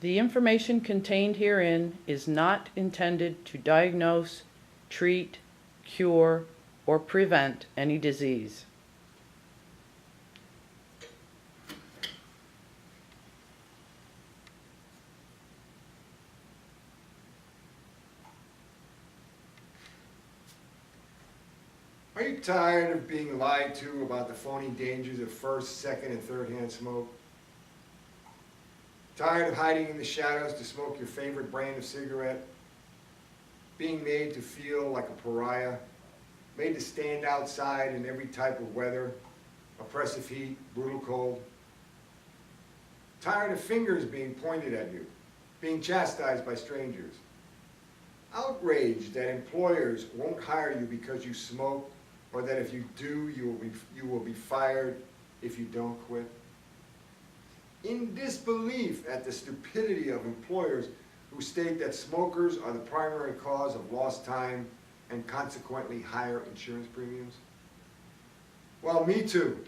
The information contained herein is not intended to diagnose, treat, cure, or prevent any disease. Are you tired of being lied to about the phony dangers of first, second, and third-hand smoke? Tired of hiding in the shadows to smoke your favorite brand of cigarette? Being made to feel like a pariah? Made to stand outside in every type of weather, oppressive heat, brutal cold? Tired of fingers being pointed at you, being chastised by strangers? Outraged that employers won't hire you because you smoke, or that if you do, you will be fired if you don't quit? In disbelief at the stupidity of employers who state that smokers are the primary cause of lost time and consequently higher insurance premiums? Well, me too.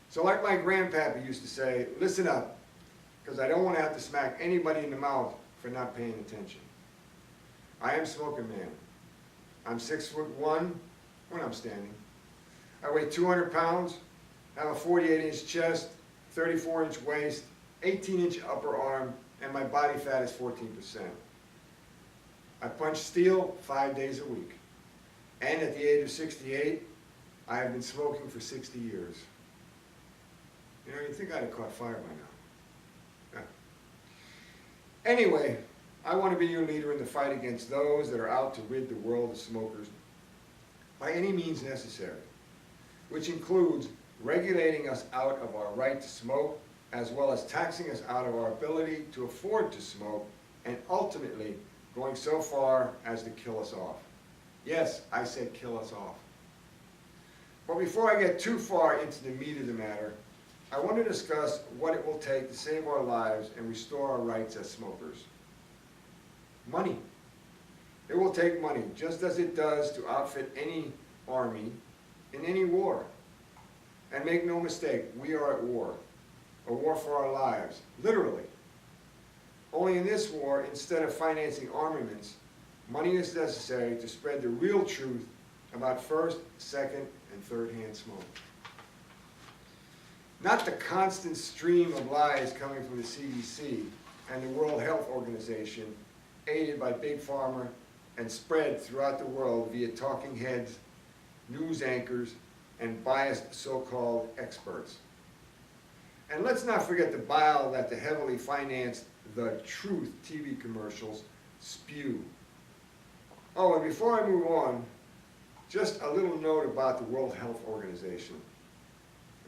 So like my grandpappy used to say, listen up, because I don't want to have to smack anybody in the mouth for not paying attention. I am SmokinMan. I'm 6'1" when I'm standing. I weigh 200 pounds, have a 48-inch chest, 34-inch waist, 18-inch upper arm, and my body fat is 14%. I punch steel 5 days a week. And at the age of 68, I have been smoking for 60 years. You know, you'd think I'd have caught fire by now. Yeah. Anyway, I want to be your leader in the fight against those that are out to rid the world of smokers by any means necessary, which includes regulating us out of our right to smoke, as well as taxing us out of our ability to afford to smoke, and ultimately going so far as to kill us off. Yes, I said kill us off. But before I get too far into the meat of the matter, I want to discuss what it will take to save our lives and restore our rights as smokers. Money. It will take money, just as it does to outfit any army in any war. And make no mistake, we are at war. A war for our lives, literally. Only in this war, instead of financing armaments, money is necessary to spread the real truth about first, second, and third-hand smoke. Not the constant stream of lies coming from the CDC and the World Health Organization, aided by Big Pharma and spread throughout the world via talking heads, news anchors, and biased so-called experts. And let's not forget the bile that the heavily financed The Truth TV commercials spew. Oh, and before I move on, just a little note about the World Health Organization.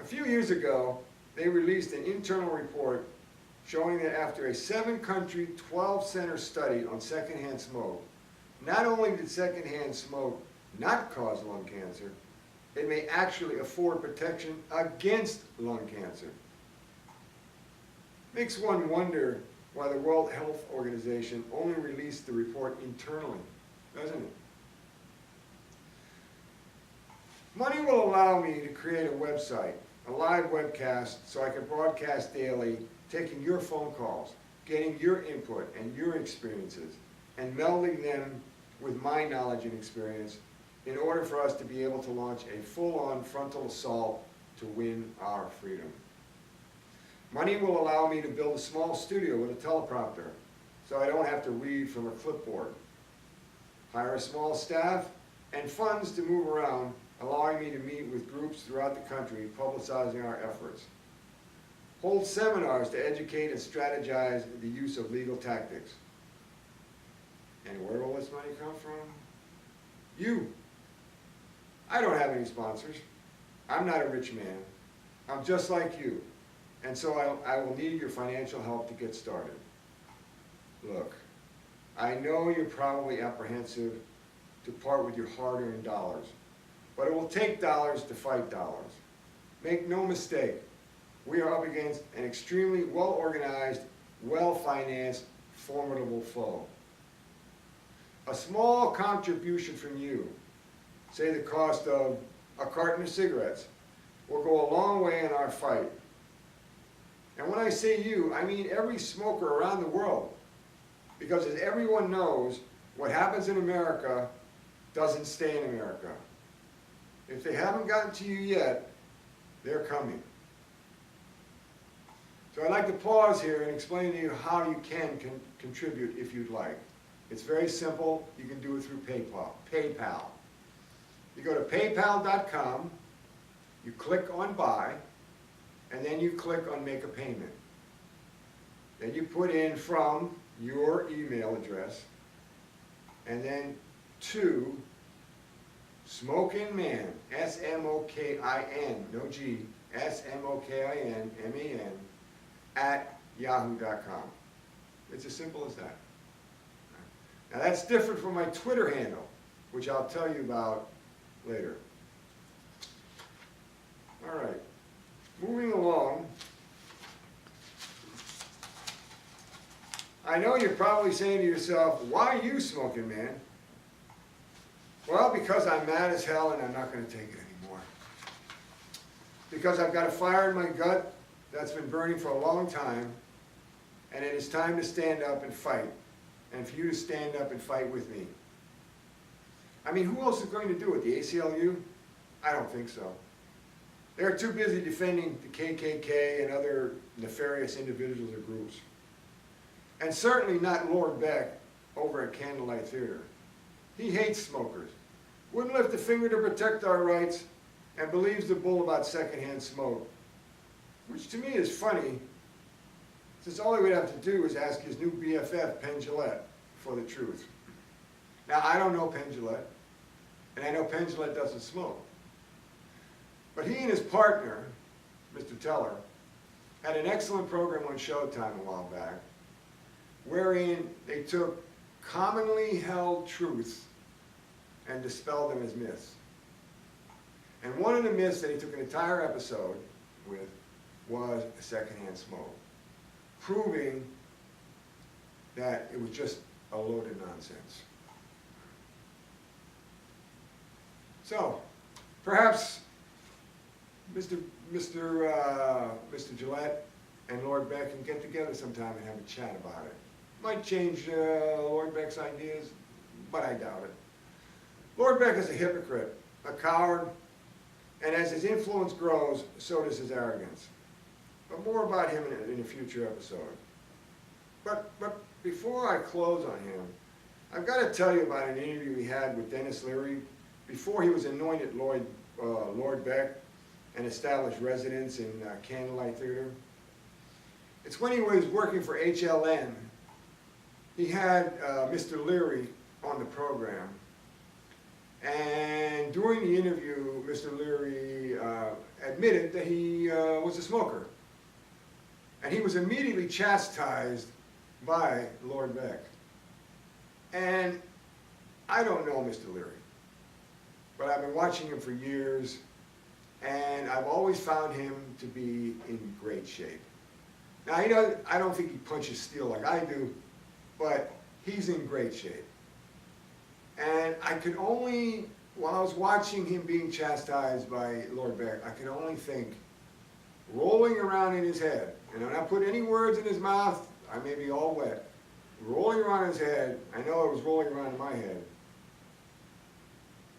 A few years ago, they released an internal report showing that after a 7-country, 12-center study on secondhand smoke, not only did secondhand smoke not cause lung cancer, it may actually afford protection against lung cancer. Makes one wonder why the World Health Organization only released the report internally, doesn't it? Money will allow me to create a website, a live webcast, so I can broadcast daily, taking your phone calls, getting your input and your experiences, and melding them with my knowledge and experience in order for us to be able to launch a full-on frontal assault to win our freedom. Money will allow me to build a small studio with a teleprompter so I don't have to read from a clipboard. Hire a small staff and funds to move around, allowing me to meet with groups throughout the country publicizing our efforts. Hold seminars to educate and strategize the use of legal tactics. And where will this money come from? You. I don't have any sponsors. I'm not a rich man. I'm just like you. And so I will need your financial help to get started. Look, I know you're probably apprehensive to part with your hard-earned dollars, but it will take dollars to fight dollars. Make no mistake, we are up against an extremely well-organized, well-financed, formidable foe. A small contribution from you, say the cost of a carton of cigarettes, will go a long way in our fight. And when I say you, I mean every smoker around the world. Because as everyone knows, what happens in America doesn't stay in America. If they haven't gotten to you yet, they're coming. So I'd like to pause here and explain to you how you can contribute if you'd like. It's very simple. You can do it through PayPal. You go to paypal.com, you click on Buy, and then you click on Make a Payment. Then you put in from your email address, and then to SmokinMan, S-M-O-K-I-N, no G, S-M-O-K-I-N, M-A-N, at yahoo.com. It's as simple as that. Now that's different from my Twitter handle, which I'll tell you about later. All right, moving along. I know you're probably saying to yourself, why are you SmokinMan? Well, because I'm mad as hell and I'm not going to take it anymore. Because I've got a fire in my gut that's been burning for a long time, and it is time to stand up and fight, and for you to stand up and fight with me. I mean, who else is going to do it? The ACLU? I don't think so. They're too busy defending the KKK and other nefarious individuals or groups. And certainly not Lord Beck over at Candlelight Theater. He hates smokers, wouldn't lift a finger to protect our rights, and believes the bull about secondhand smoke. Which to me is funny, since all he would have to do is ask his new BFF, Penn Jillette, for the truth. Now, I don't know Penn Jillette, and I know Penn Jillette doesn't smoke. But he and his partner, Mr. Teller, had an excellent program on Showtime a while back, wherein they took commonly held truths and dispelled them as myths. And one of the myths that he took an entire episode with was a secondhand smoke, proving that it was just a load of nonsense. So, perhaps Mr. Jillette and Lord Beck can get together sometime and have a chat about it. Might change Lord Beck's ideas, but I doubt it. Lord Beck is a hypocrite, a coward, and as his influence grows, so does his arrogance. But more about him in a future episode. But before I close on him, I've got to tell you about an interview we had with Dennis Leary before he was anointed Lord Beck and established residence in Candlelight Theater. It's when he was working for HLN. He had Mr. Leary on the program. And during the interview, Mr. Leary admitted that he was a smoker. And he was immediately chastised by Lord Beck. And I don't know Mr. Leary, but I've been watching him for years, and I've always found him to be in great shape. Now, I don't think he punches steel like I do, but he's in great shape. And I could only, while I was watching him being chastised by Lord Beck, I could only think, rolling around in his head, and I'm not putting any words in his mouth, I may be all wet, rolling around in his head, I know it was rolling around in my head.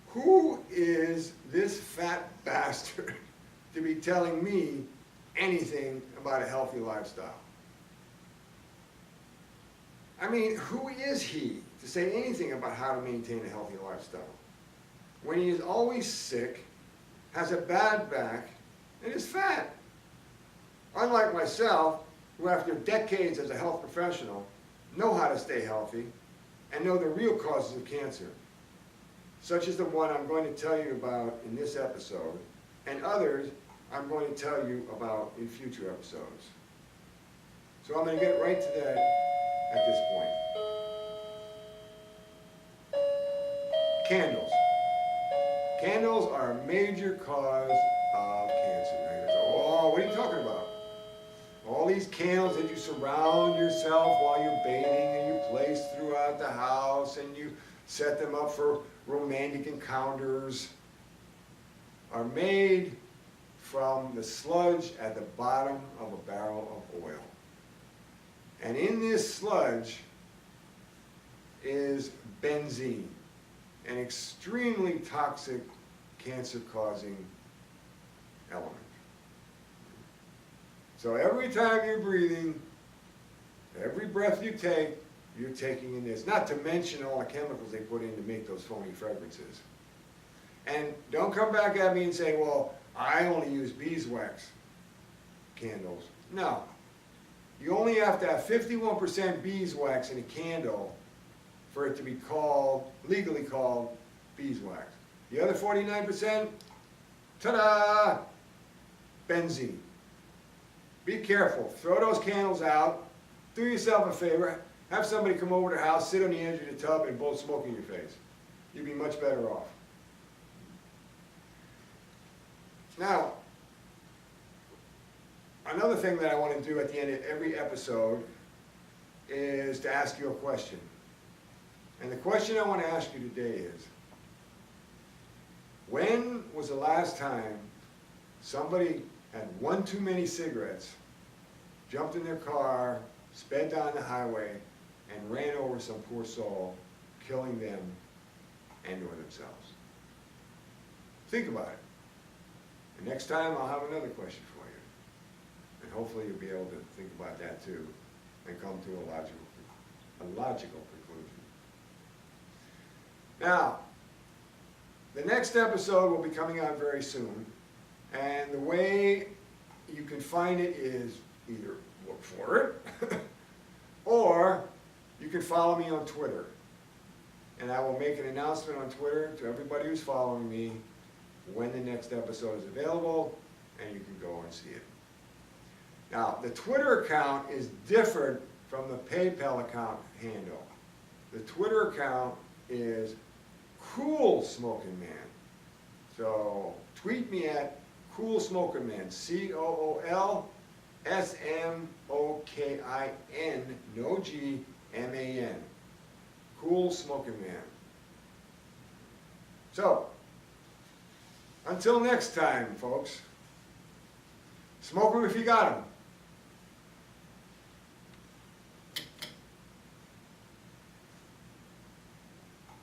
Who is this fat bastard to be telling me anything about a healthy lifestyle? I mean, who is he to say anything about how to maintain a healthy lifestyle when he is always sick, has a bad back, and is fat? Unlike myself, who after decades as a health professional know how to stay healthy and know the real causes of cancer, such as the one I'm going to tell you about in this episode, and others I'm going to tell you about in future episodes. So I'm going to get right to that at this point. Candles. Candles are a major cause of cancer. Oh, what are you talking about? All these candles that you surround yourself while you're bathing and you place throughout the house and you set them up for romantic encounters are made from the sludge at the bottom of a barrel of oil. And in this sludge is benzene, an extremely toxic, cancer-causing element. So every time you're breathing, every breath you take, you're taking in this. Not to mention all the chemicals they put in to make those phony fragrances. And don't come back at me and say, well, I only use beeswax candles. No. You only have to have 51% beeswax in a candle for it to be called, legally called, beeswax. The other 49%, ta-da, benzene. Be careful. Throw those candles out. Do yourself a favor. Have somebody come over to the house, sit on the edge of the tub, and blow smoke in your face. You'd be much better off. Now, another thing that I want to do at the end of every episode is to ask you a question. And the question I want to ask you today is, when was the last time somebody had one too many cigarettes, jumped in their car, sped down the highway, and ran over some poor soul, killing them and or themselves? Think about it. And next time I'll have another question for you. And hopefully you'll be able to think about that too and come to a logical conclusion. Now, the next episode will be coming out very soon. And the way you can find it is either look for it or you can follow me on Twitter. And I will make an announcement on Twitter to everybody who's following me when the next episode is available, and you can go and see it. Now, the Twitter account is different from the PayPal account handle. The Twitter account is Cool SmokinMan. So tweet me at Cool SmokinMan, CoolSmokin, no G, M-A-N. Cool SmokinMan. So, until next time, folks, smoke 'em if you got 'em.